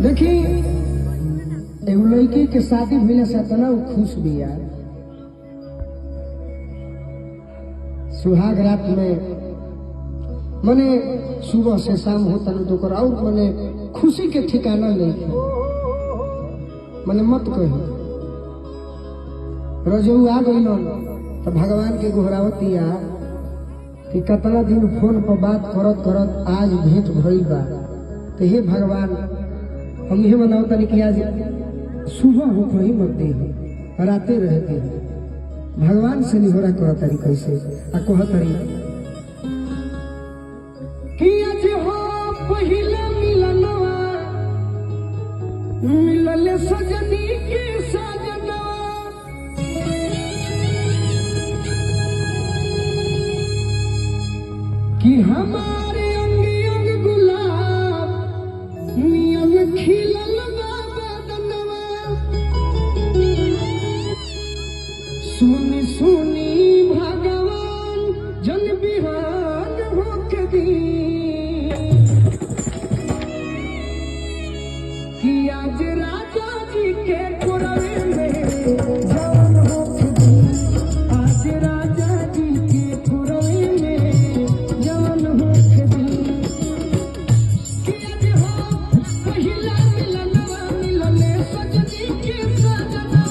देखी एगो लड़की के शादी भइले से इतना खुश बिया। सुहाग रात में मने सुबह से शाम होता न तो और मने खुशी के ठिकाना नहीं मने मत कही। रजऊ आ गई तो भगवान के गोहरावतिया कि कितना दिन फोन पर बात करत करत आज भेंट भइल बा। तो हे भगवान हम ये मनाओ तनी कि आज सुबह हो कहीं मत दे राते रहते भगवान से निहोरा कर तारी कैसे आ कह तारी कि आज हो पहिला मिलनवा मिलले सजनी के सजना कि हमारे अंग अंग गुलाब नियम खिलल सुनी सुनी भगवान जन बिहान होके दी कि आज राजा जी के पुरवे में जवान होके दी। आज राजा जी के पुरवे में जवान होके दी कि आज हो पहिला मिलनवा मिलले सजनी के सजना।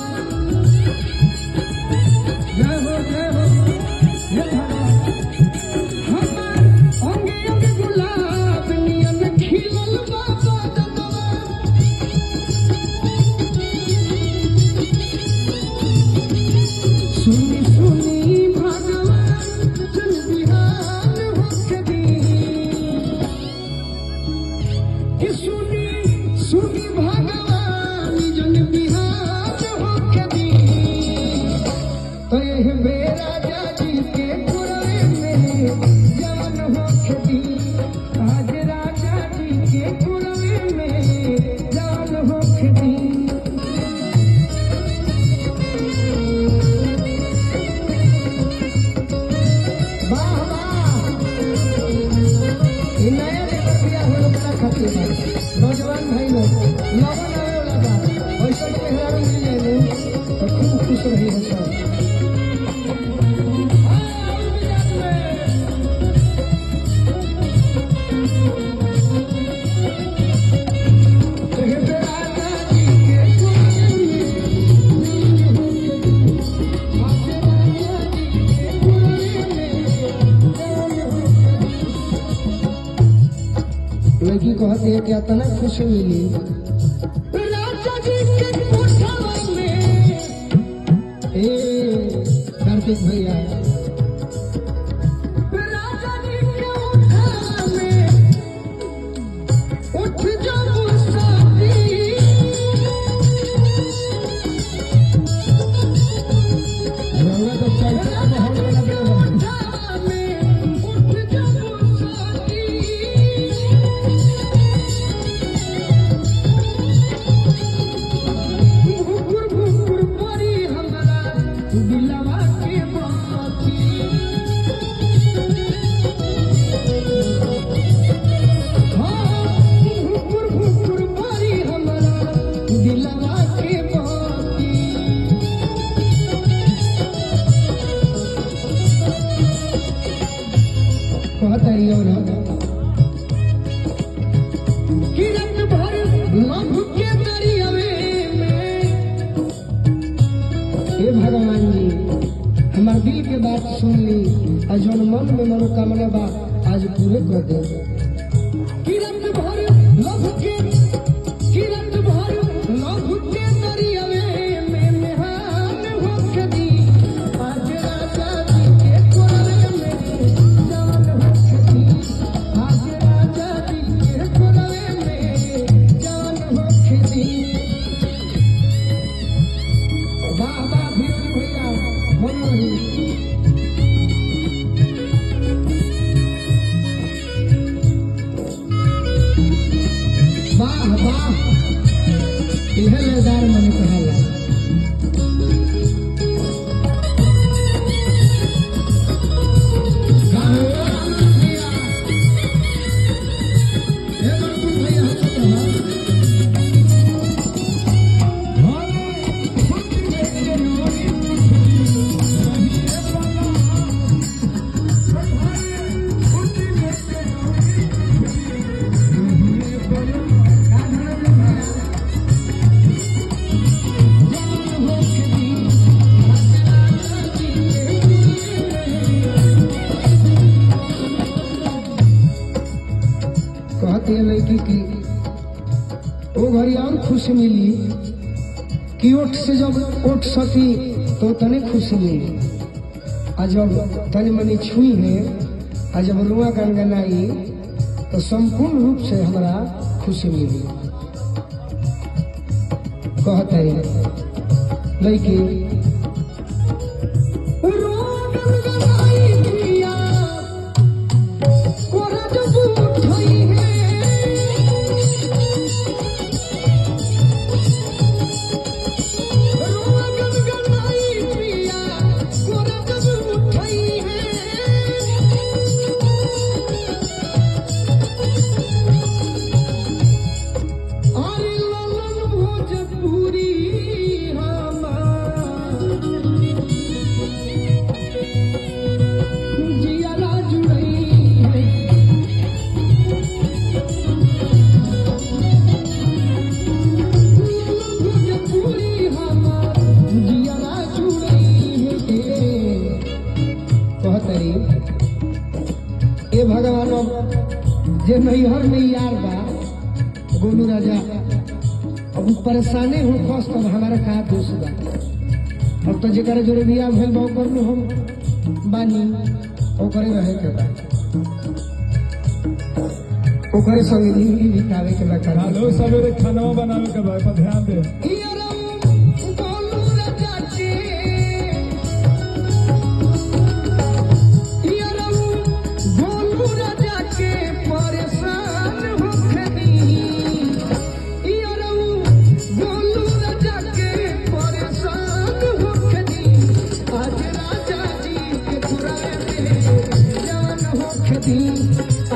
नौजवान भाई लोग लगन आवे वाला बा ऐसा मेहरारू मिल जाए तो खूब खुश रही है सब। लड़की कहती है कि इतना खुशी मिली राजा जी के कोठवा में। कार्तिक भैया राजा जी के कोठवा में उठ जाओ साथी रंगा तो चलता माहौल लगे भगवान जी हमारे दिल के बात सुन ली और जो मन में मनोकामना बा आज पूरे कर दे। किरत भर लभ के किरत भर लभ के दरियावे में मेहान होके दी। आज राजा जी के कोरवे में जवान होके दी। आज राजा जी के कोरवे में जवान होके दी। वाह वाह भैया मनोहरी वाह वाह यह लेदार मन कहला भैया वो घड़ी और खुशी मिली कि ओठ से जब ओठ सटी तो तनी खुशी मिली, आ जब तनी मनी छुई है, आ जब रुआ गनगनाई तो संपूर्ण रूप से हमारा खुशी मिली। कहते लड़की भगवान जे नैहर में यार बा गोलू राजा अब परेशानी हो खस तब हमारा का दोष बा। अब तो जरा जोड़े बियाह भेल बा ओकर में हम बानी ओकरे रहे के बा, ओकरे संगे जिंदगी बितावे के बा। हेलो सवेरे खाना बनावे के बा, पर ध्यान दे।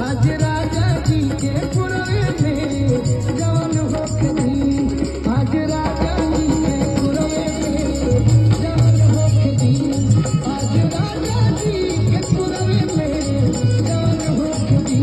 आज राजा जी के पुरवे में जवान हो खदी, आज राजा जी के पुरवे में जवान हो खदी, आज राजा जी के पुरवे में जवान हो खदी।